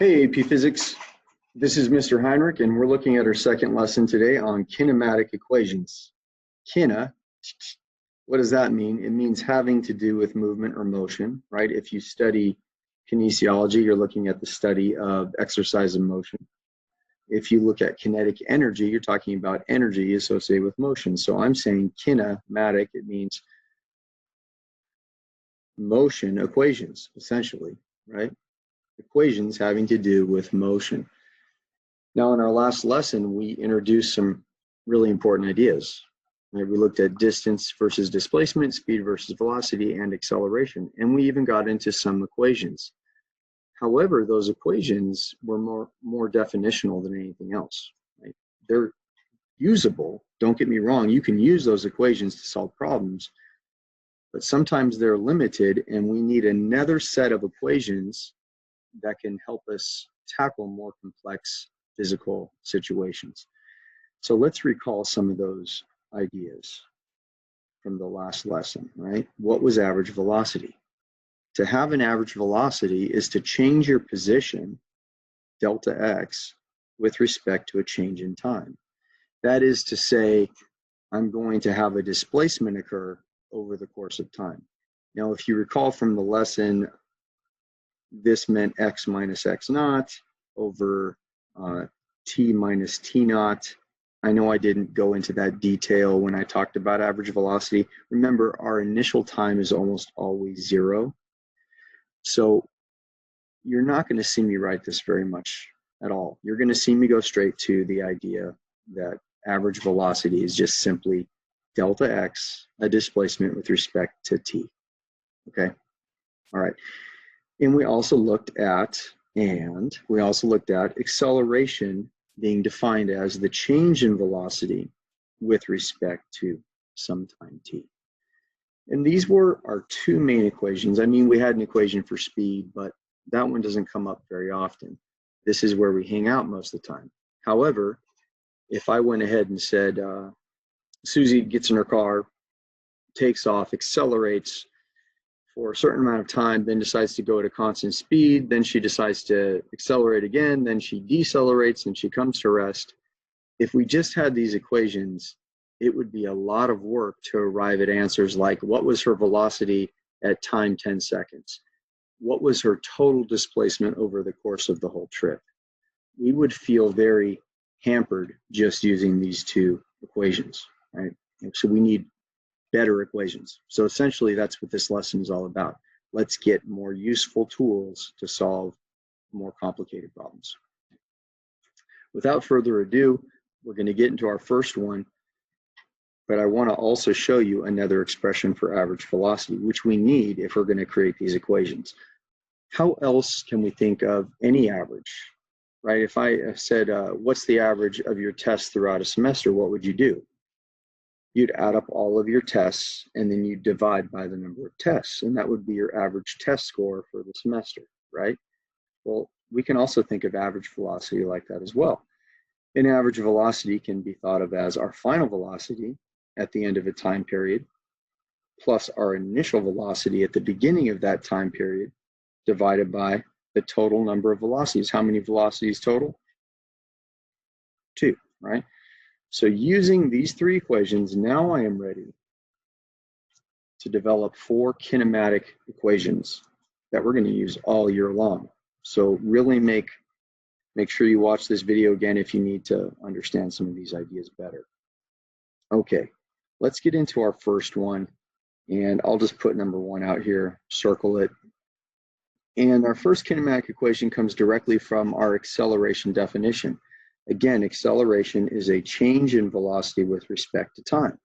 Hey, AP Physics. This is Mr. Heinrich, and we're looking at our second lesson today on kinematic equations. Kina, what does that mean? It means having to do with movement or motion, right? If you study kinesiology, you're looking at the study of exercise and motion. If you look at kinetic energy, you're talking about energy associated with motion. So I'm saying kinematic, it means motion equations, essentially, right? Equations having to do with motion. Now, in our last lesson, we introduced some really important ideas. Right? We looked at distance versus displacement, speed versus velocity, and acceleration, and we even got into some equations. However, those equations were more definitional than anything else. Right? They're usable, don't get me wrong, you can use those equations to solve problems, but sometimes they're limited, and we need another set of equations that can help us tackle more complex physical situations. So let's recall some of those ideas from the last lesson, right? What was average velocity? To have an average velocity is to change your position, delta x, with respect to a change in time. That is to say, I'm going to have a displacement occur over the course of time. Now, if you recall from the lesson, this meant x minus x naught over t minus t naught. I know I didn't go into that detail when I talked about average velocity. Remember, our initial time is almost always 0. So you're not going to see me write this very much at all. You're going to see me go straight to the idea that average velocity is just simply delta x, a displacement with respect to t. Okay? All right. And we also looked at acceleration being defined as the change in velocity with respect to some time t. And these were our two main equations. I mean, we had an equation for speed, but that one doesn't come up very often. This is where we hang out most of the time. However, if I went ahead and said, Susie gets in her car, takes off, accelerates for a certain amount of time, then decides to go at a constant speed, then she decides to accelerate again, then she decelerates and she comes to rest. If we just had these equations, it would be a lot of work to arrive at answers like what was her velocity at time 10 seconds? What was her total displacement over the course of the whole trip? We would feel very hampered just using these two equations, right? So we need better equations. So essentially, that's what this lesson is all about. Let's get more useful tools to solve more complicated problems. Without further ado, we're going to get into our first one, but I want to also show you another expression for average velocity, which we need if we're going to create these equations. How else can we think of any average, right? If I said, what's the average of your tests throughout a semester, what would you do? You'd add up all of your tests, and then you'd divide by the number of tests, and that would be your average test score for the semester, right? Well, we can also think of average velocity like that as well. An average velocity can be thought of as our final velocity at the end of a time period, plus our initial velocity at the beginning of that time period, divided by the total number of velocities. How many velocities total? 2, right? So using these three equations, now I am ready to develop 4 kinematic equations that we're going to use all year long. So really make sure you watch this video again if you need to understand some of these ideas better. Okay, let's get into our first one, and I'll just put number 1 out here, circle it. And our first kinematic equation comes directly from our acceleration definition. Again, acceleration is a change in velocity with respect to time.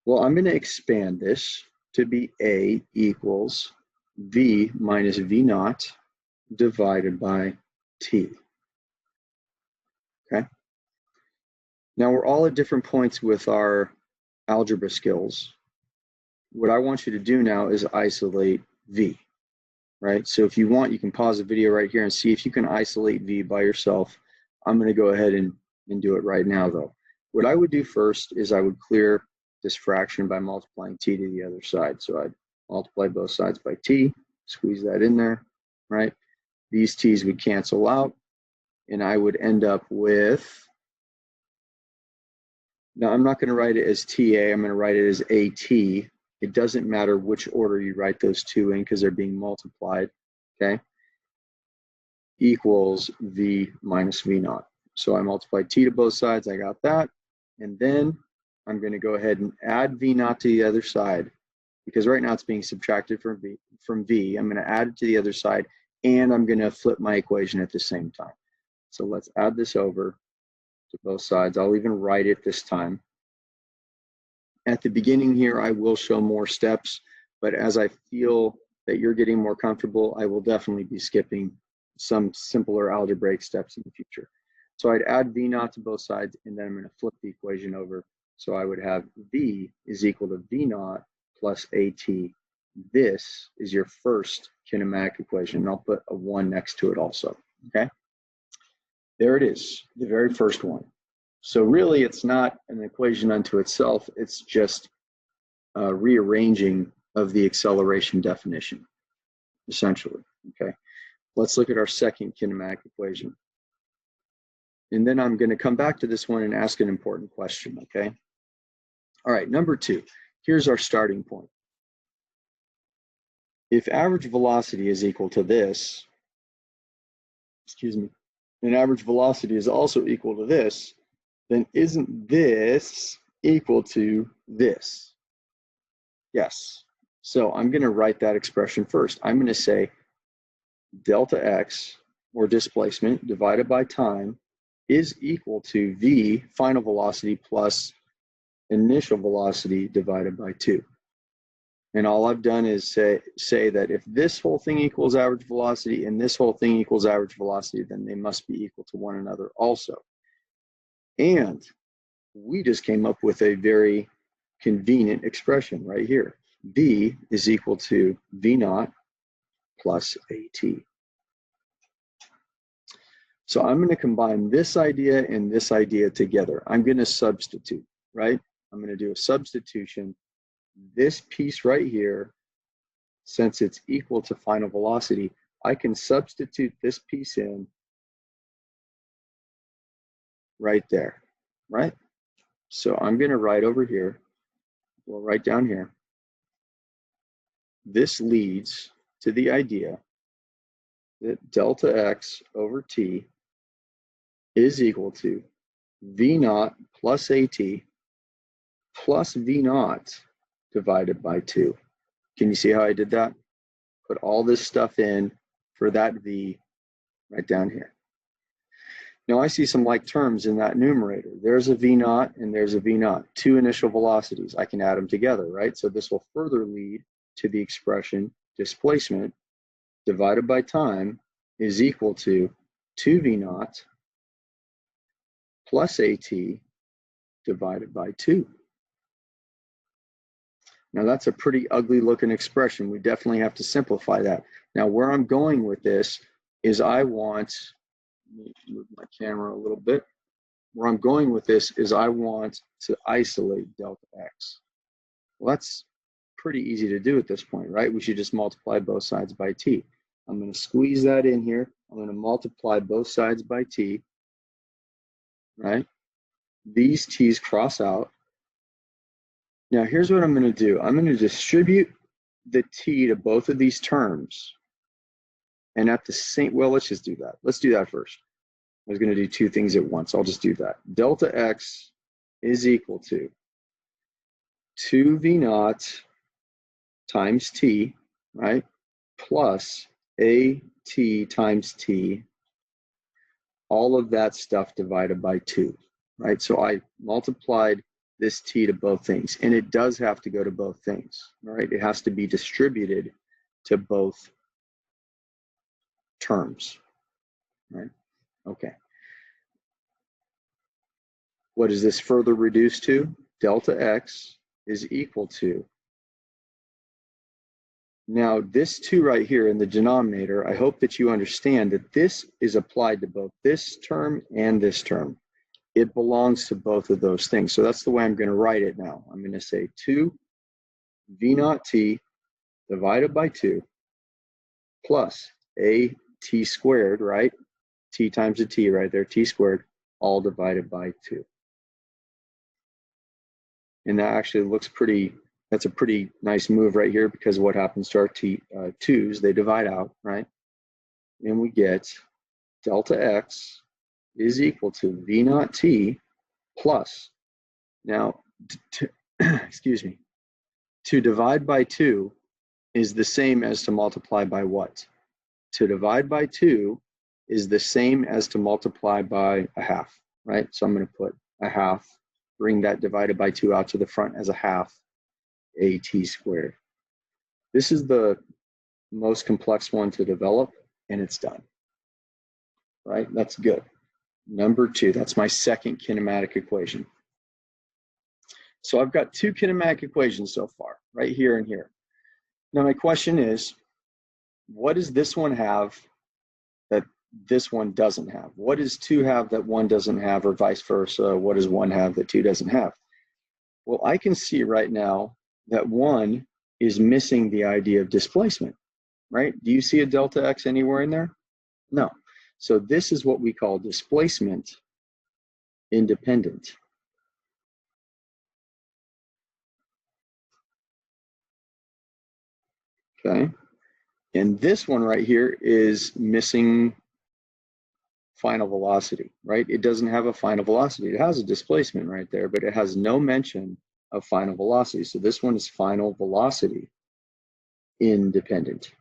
Well, I'm going to expand this to be a equals v minus v naught divided by t. Okay? Now, we're all at different points with our algebra skills. What I want you to do now is isolate v, right? So if you want, you can pause the video right here and see if you can isolate v by yourself. I'm going to go ahead and do it right now, though. What I would do first is I would clear this fraction by multiplying t to the other side. So I'd multiply both sides by t, squeeze that in there, right? these t's would cancel out, and I would end up with, now I'm not going to write it as TA, I'm going to write it as AT. It doesn't matter which order you write those two in because they're being multiplied, okay? Equals V minus V naught. So I multiplied T to both sides, I got that. And then I'm going to go ahead and add V naught to the other side, because right now it's being subtracted from V. I'm going to add it to the other side, and I'm going to flip my equation at the same time. So let's add this over to both sides. I'll even write it this time. At the beginning here, I will show more steps, but as I feel that you're getting more comfortable, I will definitely be skipping some simpler algebraic steps in the future. So I'd add V naught to both sides, and then I'm going to flip the equation over. So I would have V is equal to V naught plus AT. This is your first kinematic equation, and I'll put a 1 next to it also, okay? There it is, the very first one. So really, it's not an equation unto itself, it's just a rearranging of the acceleration definition, essentially, okay? Let's look at our second kinematic equation. And then I'm going to come back to this one and ask an important question, okay? All right, number 2, here's our starting point. If average velocity is equal to this, excuse me, and average velocity is also equal to this, then isn't this equal to this? Yes. So I'm going to write that expression first. I'm going to say delta x, or displacement, divided by time is equal to v, final velocity, plus initial velocity divided by 2. And all I've done is say that if this whole thing equals average velocity and this whole thing equals average velocity, then they must be equal to one another also. And we just came up with a very convenient expression right here. V is equal to V naught plus AT. So I'm going to combine this idea and this idea together. I'm going to substitute, right? I'm going to do a substitution. This piece right here, since it's equal to final velocity, I can substitute this piece in right there, right? So I'm going to write over here, we'll write down here, this leads to the idea that delta x over t is equal to V naught plus AT plus V naught divided by 2. Can you see how I did that? Put all this stuff in for that V right down here. Now I see some like terms in that numerator. There's a V naught and there's a V naught, 2 initial velocities. I can add them together, right? So this will further lead to the expression displacement divided by time is equal to 2 V naught plus AT divided by 2. Now that's a pretty ugly looking expression. We definitely have to simplify that. Now where I'm going with this is I want, let me move my camera a little bit. Where I'm going with this is I want to isolate delta x. Well, that's pretty easy to do at this point, right? We should just multiply both sides by t. I'm going to squeeze that in here. I'm going to multiply both sides by t, right? These t's cross out. Now here's what I'm going to do. I'm going to distribute the t to both of these terms. And at the same, well, let's just do that. Let's do that first. I was going to do 2 things at once. I'll just do that. Delta x is equal to 2 V naught times t, right? Plus AT times t, all of that stuff divided by 2, right? So I multiplied this t to both things, and it does have to go to both things, right? It has to be distributed to both terms, right? Okay. What does this further reduce to? Delta x is equal to, now this 2 right here in the denominator, I hope that you understand that this is applied to both this term and this term. It belongs to both of those things. So that's the way I'm going to write it now. I'm going to say 2 V naught t divided by 2 plus AT t squared, right? T times a t right there, t squared, all divided by 2. And that actually looks pretty, that's a pretty nice move right here, because what happens to our twos, they divide out, right? And we get delta x is equal to v naught t plus, now, excuse me, to divide by 2 is the same as to multiply by what? To divide by 2 is the same as to multiply by a half, right? So I'm going to put a half, bring that divided by 2 out to the front as a half, at squared. This is the most complex one to develop, and it's done, right? That's good. Number 2, that's my second kinematic equation. So I've got 2 kinematic equations so far, right here and here. Now my question is, what does this one have that this one doesn't have? What does 2 have that 1 doesn't have, or vice versa? What does 1 have that 2 doesn't have? Well, I can see right now that 1 is missing the idea of displacement, right? Do you see a delta x anywhere in there? No. So this is what we call displacement independent. Okay. And this one right here is missing final velocity, right? It doesn't have a final velocity. It has a displacement right there, but it has no mention of final velocity. So this one is final velocity independent.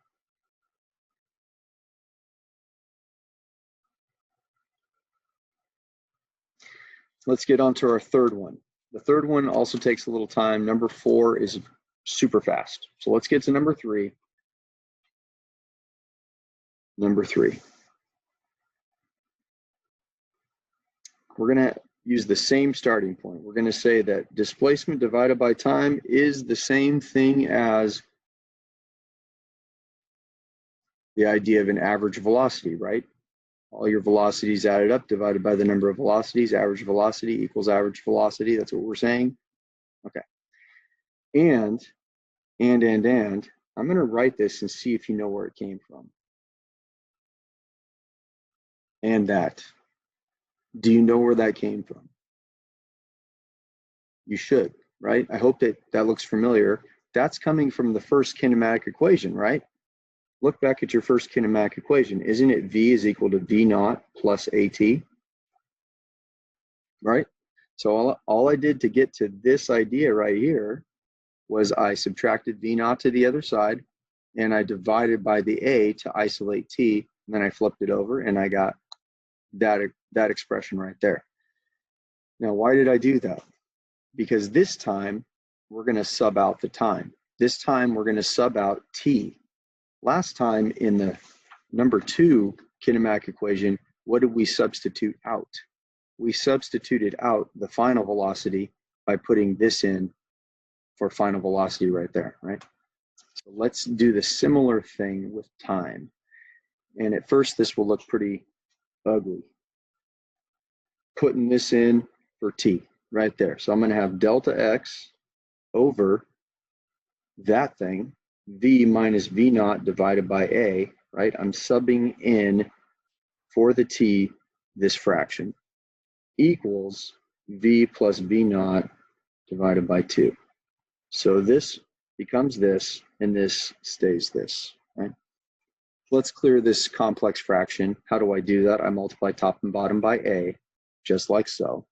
Let's get on to our third one. The third one also takes a little time. Number 4 is super fast. So let's get to number 3. Number 3. We're going to use the same starting point. We're going to say that displacement divided by time is the same thing as the idea of an average velocity, right? All your velocities added up, divided by the number of velocities, average velocity equals average velocity. That's what we're saying. Okay. And I'm going to write this and see if you know where it came from. And that. Do you know where that came from? You should, right? I hope that that looks familiar. That's coming from the first kinematic equation, right? Look back at your first kinematic equation. Isn't it V is equal to V naught plus AT? Right? So all I did to get to this idea right here was I subtracted V naught to the other side, and I divided by the A to isolate T, and then I flipped it over, and I got that expression right there. Now, why did I do that? Because this time, we're going to sub out the time. This time, we're going to sub out T. Last time in the number 2 kinematic equation, what did we substitute out? We substituted out the final velocity by putting this in for final velocity right there, right? So let's do the similar thing with time. And at first, this will look pretty ugly. Putting this in for T right there. So I'm going to have delta x over that thing, V minus V naught divided by A, right? I'm subbing in for the T this fraction equals V plus V naught divided by 2. So this becomes this, and this stays this, right? Let's clear this complex fraction. How do I do that? I multiply top and bottom by A, just like so.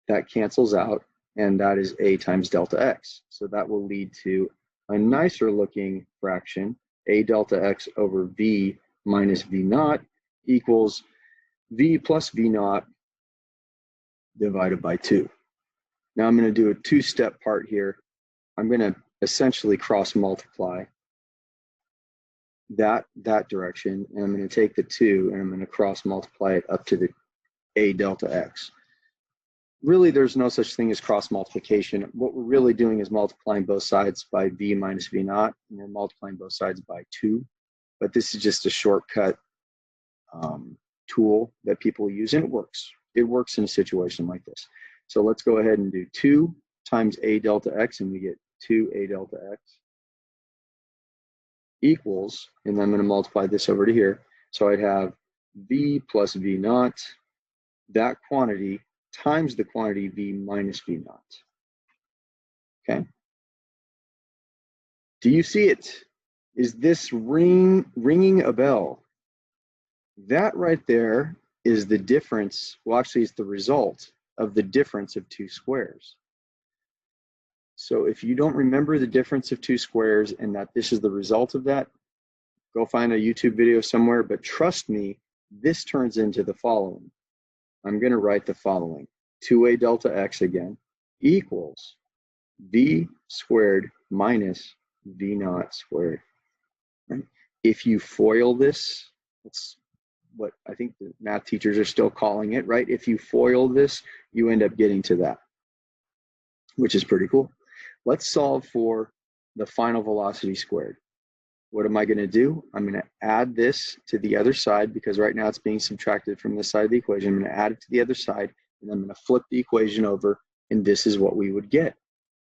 That cancels out, and that is A times delta x. So that will lead to a nicer looking fraction, A delta x over V minus V naught equals V plus V naught divided by 2. Now I'm going to do a 2-step part here. I'm going to essentially cross multiply that direction, and I'm going to take the 2 and I'm going to cross multiply it up to the A delta x. Really, there's no such thing as cross multiplication. What we're really doing is multiplying both sides by V minus V naught, and we're multiplying both sides by 2. But this is just a shortcut tool that people use, and it works. It works in a situation like this. So let's go ahead and do 2 times A delta x, and we get 2 A delta x equals, and I'm going to multiply this over to here. So I'd have V plus V naught, that quantity times the quantity V minus V naught. Okay. Do you see it? Is this ringing a bell? That right there is the difference. Well, actually, it's the result of the difference of two squares. So if you don't remember the difference of two squares and that this is the result of that, go find a YouTube video somewhere, but trust me, this turns into the following. I'm going to write the following. 2a delta x again equals v squared minus v naught squared. Right? If you FOIL this, that's what I think the math teachers are still calling it, right? If you FOIL this, you end up getting to that, which is pretty cool. Let's solve for the final velocity squared. What am I going to do? I'm going to add this to the other side because right now it's being subtracted from this side of the equation. I'm going to add it to the other side, and I'm going to flip the equation over, and this is what we would get.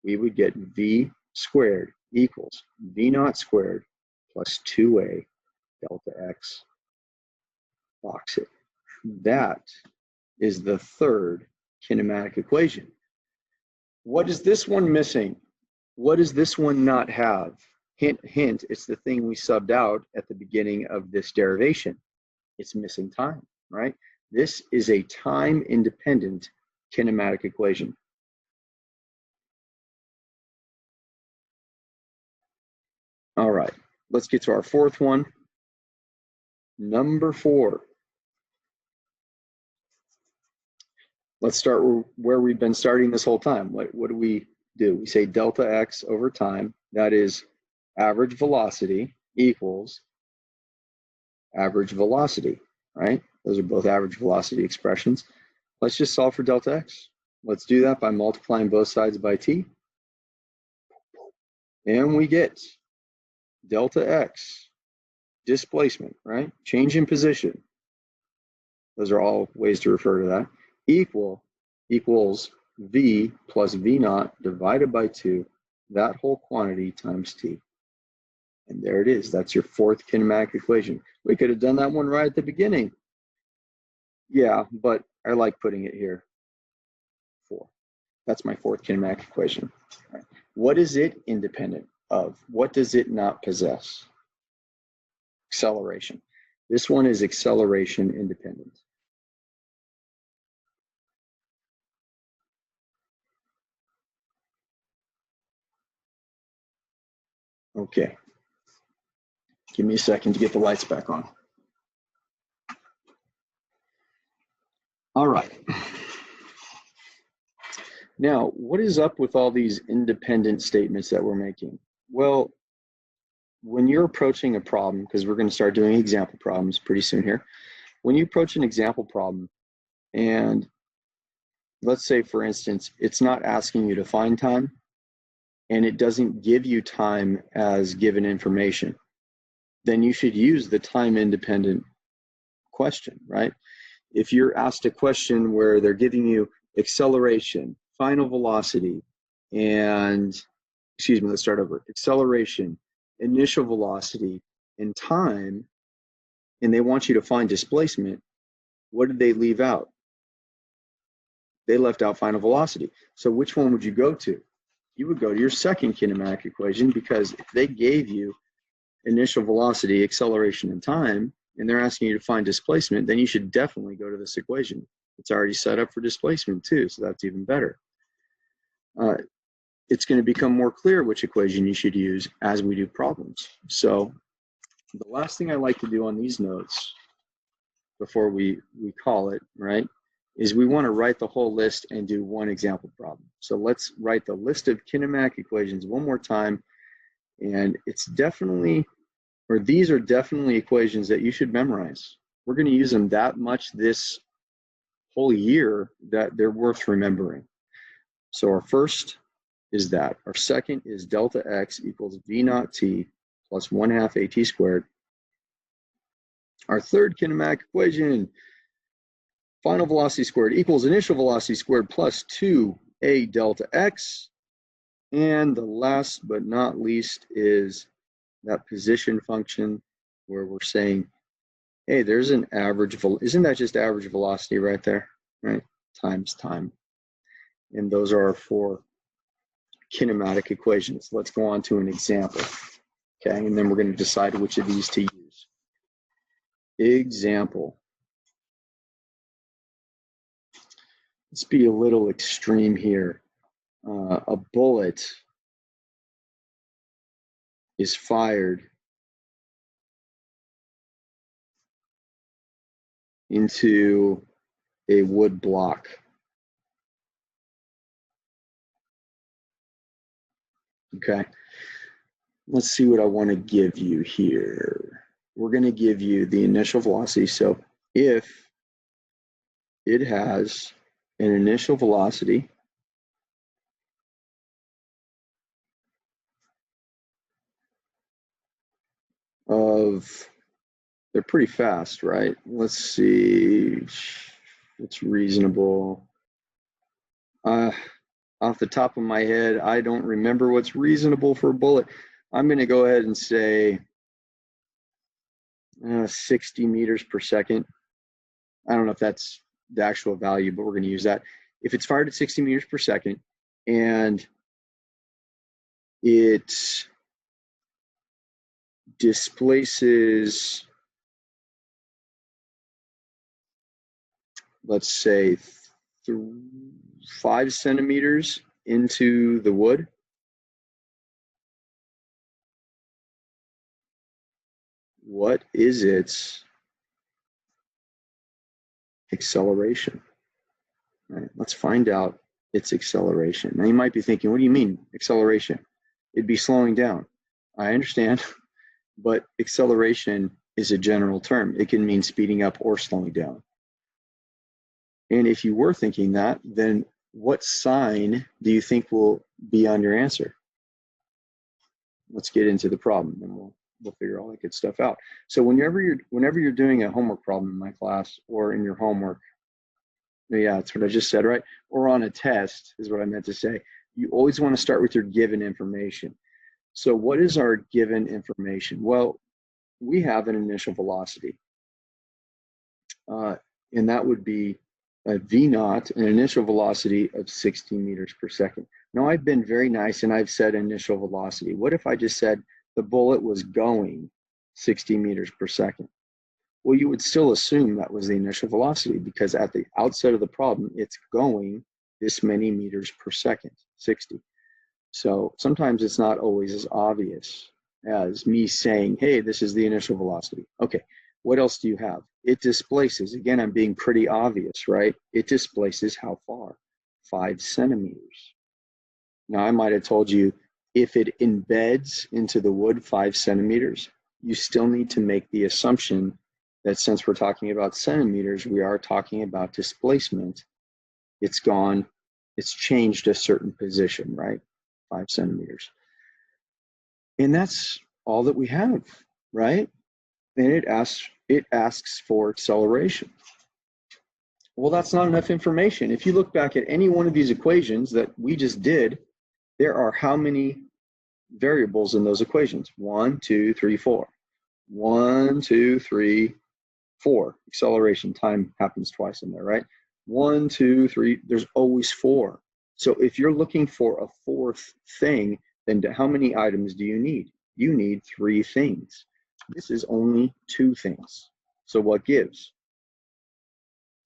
We would get v squared equals v naught squared plus 2a delta x box it. That is the third kinematic equation. What is this one missing? What does this one not have? Hint, hint, it's the thing we subbed out at the beginning of this derivation. It's missing time, right? This is a time-independent kinematic equation. All right, let's get to our fourth one. Number 4. Let's start where we've been starting this whole time. What do? We say delta x over time, that is average velocity equals average velocity, right? Those are both average velocity expressions. Let's just solve for delta x. Let's do that by multiplying both sides by t. And we get delta x, displacement, right? Change in position. Those are all ways to refer to that. Equals v plus v naught divided by 2, that whole quantity times t. And there it is. That's your fourth kinematic equation. We could have done that one right at the beginning. Yeah, but I like putting it here. 4. That's my fourth kinematic equation. Right. What is it independent of? What does it not possess? Acceleration. This one is acceleration independent. Okay. Give me a second to get the lights back on. All right. Now, what is up with all these independent statements that we're making? Well, when you're approaching a problem, because we're going to start doing example problems pretty soon here, when you approach an example problem, and let's say, for instance, it's not asking you to find time, and it doesn't give you time as given information, then you should use the time-independent question, right? If you're asked a question where they're giving you acceleration, final velocity, and, excuse me, let's start over. Acceleration, initial velocity, and time, and they want you to find displacement, what did they leave out? They left out final velocity. So which one would you go to? You would go to your second kinematic equation, because if they gave you initial velocity, acceleration, and time, and they're asking you to find displacement, then you should definitely go to this equation. It's already set up for displacement too, so that's even better. It's going to become more clear which equation you should use as we do problems. So the last thing I like to do on these notes before we call it, right, is we want to write the whole list and do one example problem. So let's write the list of kinematic equations one more time. And it's definitely, or these are definitely equations that you should memorize. We're going to use them that much this whole year that they're worth remembering. So our first is that. Our second is delta x equals v naught t plus 1/2 at squared. Our third kinematic equation, final velocity squared equals initial velocity squared plus 2a delta x. And the last but not least is that position function where we're saying, hey, there's an average, isn't that just average velocity right there, right? Times time. And those are our 4 kinematic equations. Let's go on to an example, okay? And then we're going to decide which of these to use. Example. Let's be a little extreme here. A bullet is fired into a wood block. Okay, let's see what I want to give you here. We're going to give you the initial velocity. So if it has an initial velocity of, they're pretty fast, right? Let's see, it's reasonable. Off the top of my head, I don't remember what's reasonable for a bullet. I'm going to go ahead and say 60 meters per second. I don't know if that's the actual value, but we're going to use that. If it's fired at 60 meters per second and it displaces, let's say, 5 centimeters into the wood, what is its acceleration? All right, let's find out its acceleration. Now you might be thinking, what do you mean acceleration? It'd be slowing down. I understand, but acceleration is a general term. It can mean speeding up or slowing down. And if you were thinking that, then what sign do you think will be on your answer? Let's get into the problem and we'll figure all that good stuff out. So whenever you're doing a homework problem in my class or in your homework, yeah, that's what I just said, right? Or on a test is what I meant to say. You always want to start with your given information. So what is our given information? Well, we have an initial velocity. And that would be a V naught, an initial velocity of 60 meters per second. Now, I've been very nice and I've said initial velocity. What if I just said the bullet was going 60 meters per second? Well, you would still assume that was the initial velocity because at the outset of the problem, it's going this many meters per second, 60. So sometimes it's not always as obvious as me saying, hey, this is the initial velocity. Okay, what else do you have? It displaces. Again, I'm being pretty obvious, right? It displaces how far? 5 centimeters. Now, I might have told you if it embeds into the wood 5 centimeters, you still need to make the assumption that since we're talking about centimeters, we are talking about displacement. It's gone, it's changed a certain position, right? 5 centimeters. And that's all that we have, right? And it asks for acceleration. Well, that's not enough information. If you look back at any one of these equations that we just did, there are how many variables in those equations? 1, 2, 3, 4. 1, 2, 3, 4. Acceleration, time happens twice in there, right? 1, 2, 3, there's always 4. So if you're looking for a fourth thing, then how many items do you need? You need 3 things. This is only 2 things. So what gives?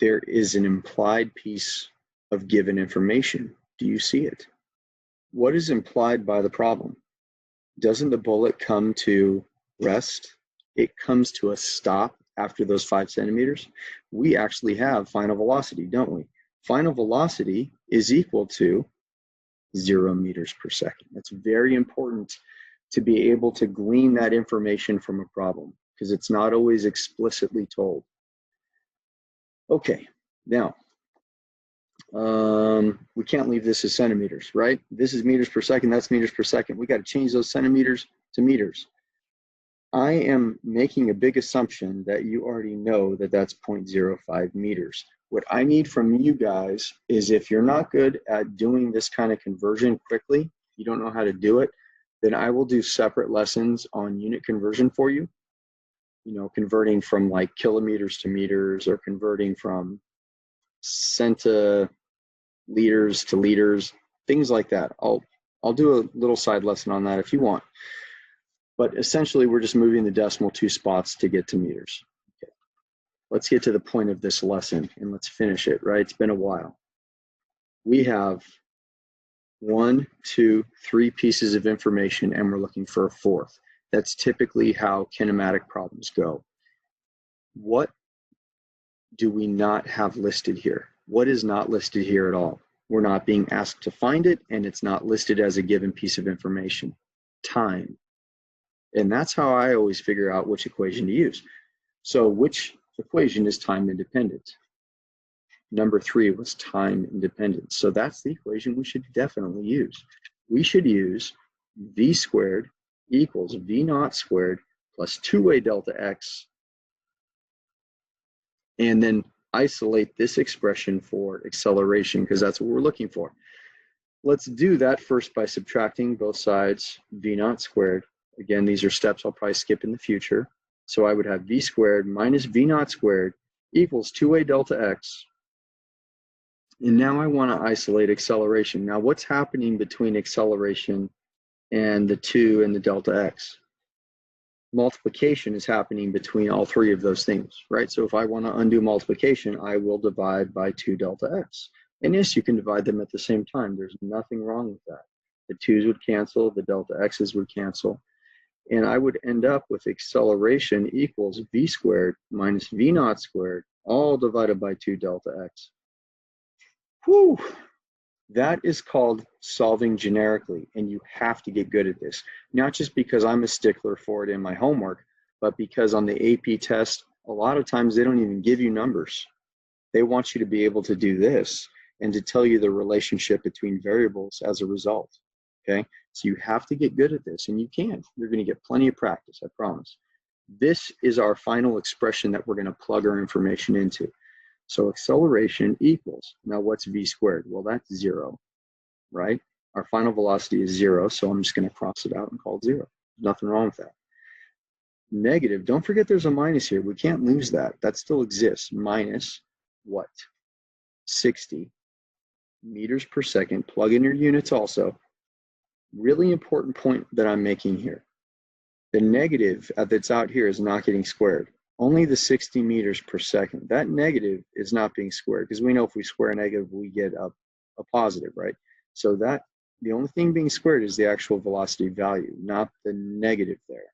There is an implied piece of given information. Do you see it? What is implied by the problem? Doesn't the bullet come to rest? It comes to a stop after those 5 centimeters. We actually have final velocity, don't we? Final velocity is equal to 0 meters per second. That's very important to be able to glean that information from a problem because it's not always explicitly told. Okay, now, we can't leave this as centimeters, right? This is meters per second, that's meters per second. We got to change those centimeters to meters. I am making a big assumption that you already know that that's 0.05 meters. What I need from you guys is if you're not good at doing this kind of conversion quickly, you don't know how to do it, then I will do separate lessons on unit conversion for you. You know, converting from like kilometers to meters, or converting from centiliters to liters, things like that. I'll do a little side lesson on that if you want. But essentially, we're just moving the decimal 2 spots to get to meters. Okay. Let's get to the point of this lesson and let's finish it, right? It's been a while. We have 1, 2, 3 pieces of information, and we're looking for a fourth. That's typically how kinematic problems go. What do we not have listed here? What is not listed here at all? We're not being asked to find it, and it's not listed as a given piece of information. Time. And that's how I always figure out which equation to use. So which equation is time independent? Number 3 was time independent. So that's the equation we should definitely use. We should use v squared equals v naught squared plus 2a delta x, and then isolate this expression for acceleration, because that's what we're looking for. Let's do that first by subtracting both sides, v naught squared. Again, these are steps I'll probably skip in the future. So I would have v squared minus v naught squared equals 2a delta x. And now I want to isolate acceleration. Now what's happening between acceleration and the 2 and the delta x? Multiplication is happening between all 3 of those things, right? So if I want to undo multiplication, I will divide by 2 delta x. And yes, you can divide them at the same time. There's nothing wrong with that. The 2's would cancel, the delta x's would cancel. And I would end up with acceleration equals v squared minus v naught squared, all divided by 2 delta x. Whew! That is called solving generically, and you have to get good at this. Not just because I'm a stickler for it in my homework, but because on the AP test, a lot of times they don't even give you numbers. They want you to be able to do this and to tell you the relationship between variables as a result, okay? So you have to get good at this, and you can. You're gonna get plenty of practice, I promise. This is our final expression that we're gonna plug our information into. So acceleration equals, now what's v squared? Well, that's 0, right? Our final velocity is 0, so I'm just going to cross it out and call it 0. Nothing wrong with that. Negative, don't forget there's a minus here. We can't lose that. That still exists. Minus what? 60 meters per second. Plug in your units also. Really important point that I'm making here. The negative that's out here is not getting squared. Only the 60 meters per second. That negative is not being squared, because we know if we square a negative, we get a positive, right? So that the only thing being squared is the actual velocity value, not the negative there.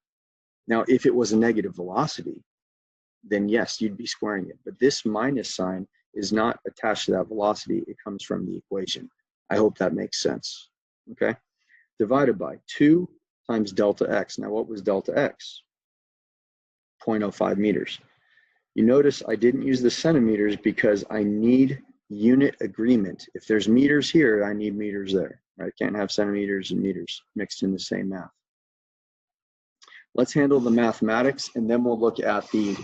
Now, if it was a negative velocity, then yes, you'd be squaring it. But this minus sign is not attached to that velocity. It comes from the equation. I hope that makes sense, okay? Divided by 2 times delta x. Now, what was delta x? 0.05 meters. You notice I didn't use the centimeters because I need unit agreement. If there's meters here, I need meters there. Right? Can't have centimeters and meters mixed in the same math. Let's handle the mathematics, and then we'll look at the,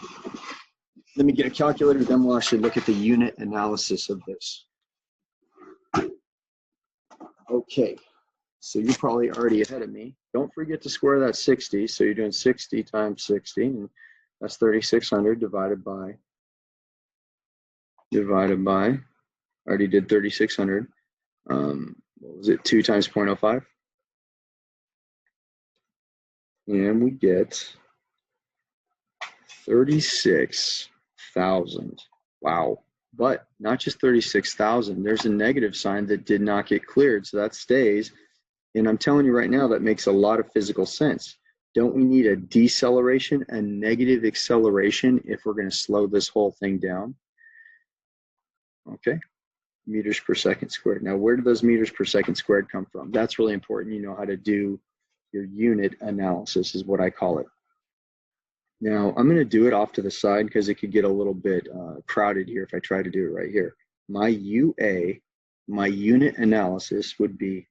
let me get a calculator, then we'll actually look at the unit analysis of this. Okay, so you're probably already ahead of me. Don't forget to square that 60. So you're doing 60 times 60, and that's 3,600 divided by, I already did 3,600. What was it, 2 times 0.05? And we get 36,000. Wow. But not just 36,000, there's a negative sign that did not get cleared, so that stays. And I'm telling you right now, that makes a lot of physical sense. Don't we need a deceleration, a negative acceleration, if we're going to slow this whole thing down? Okay, meters per second squared. Now, where do those meters per second squared come from? That's really important. You know how to do your unit analysis, is what I call it. Now, I'm going to do it off to the side because it could get a little bit crowded here if I try to do it right here. My UA, my unit analysis would be,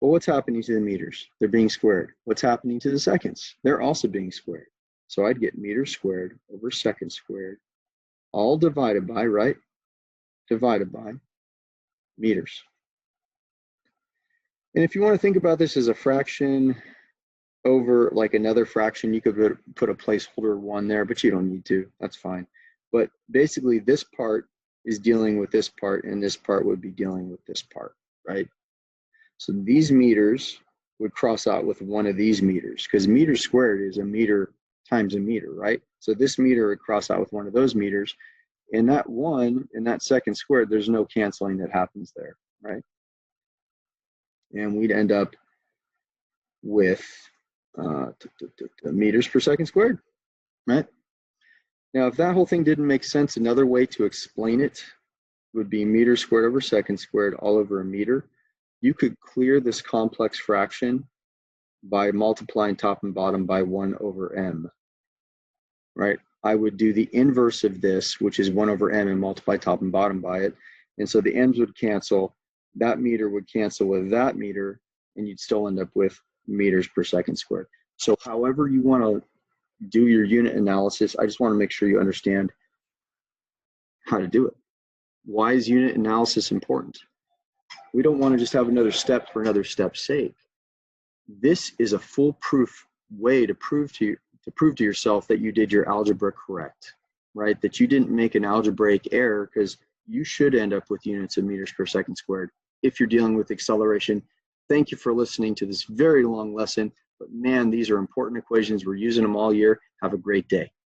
well, what's happening to the meters? They're being squared. What's happening to the seconds? They're also being squared. So I'd get meters squared over seconds squared, all divided by, right? Divided by meters. And if you want to think about this as a fraction, over like another fraction, you could put a placeholder 1 there, but you don't need to. That's fine. But basically, this part is dealing with this part, and this part would be dealing with this part, right? So these meters would cross out with one of these meters, because meter squared is a meter times a meter, right? So this meter would cross out with one of those meters, and that 1 and that second squared, there's no canceling that happens there, right? And we'd end up with meters per second squared, right? Now, if that whole thing didn't make sense, another way to explain it would be meter squared over second squared all over a meter. You could clear this complex fraction by multiplying top and bottom by 1 over m, right? I would do the inverse of this, which is 1 over m, and multiply top and bottom by it. And so the m's would cancel. That meter would cancel with that meter, and you'd still end up with meters per second squared. So however you want to do your unit analysis, I just want to make sure you understand how to do it. Why is unit analysis important? We don't want to just have another step for another step's sake. This is a foolproof way to prove to yourself that you did your algebra correct, right? That you didn't make an algebraic error, because you should end up with units of meters per second squared if you're dealing with acceleration. Thank you for listening to this very long lesson, but man, these are important equations. We're using them all year. Have a great day.